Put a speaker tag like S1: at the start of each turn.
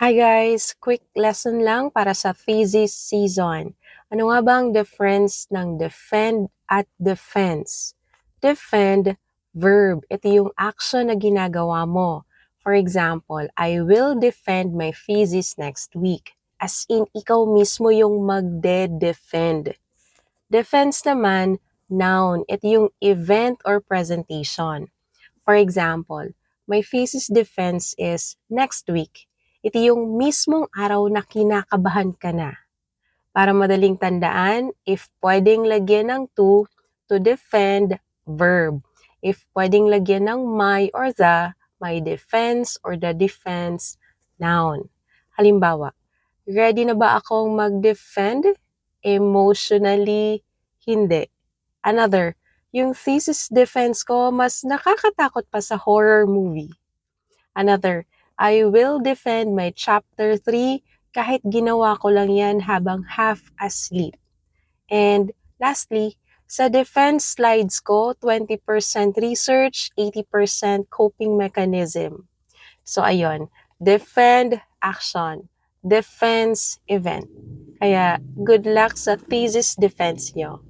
S1: Hi guys! Quick lesson lang para sa thesis season. Ano nga ba ang difference ng defend at defense? Defend, verb. Ito yung action na ginagawa mo. For example, I will defend my thesis next week. As in, ikaw mismo yung magde-defend. Defense naman, noun. Ito yung event or presentation. For example, my thesis defense is next week. Ito yung mismong araw na kinakabahan ka na. Para madaling tandaan, if pwedeng lagyan ng to defend, verb. If pwedeng lagyan ng my or the, my defense or the defense, noun. Halimbawa, ready na ba akong mag-defend? Emotionally, hindi. Another, yung thesis defense ko mas nakakatakot pa sa horror movie. Another, I will defend my chapter 3 kahit ginawa ko lang yan habang half asleep. And lastly, sa defense slides ko, 20% research, 80% coping mechanism. So ayun, defend, action. Defense, event. Kaya good luck sa thesis defense nyo.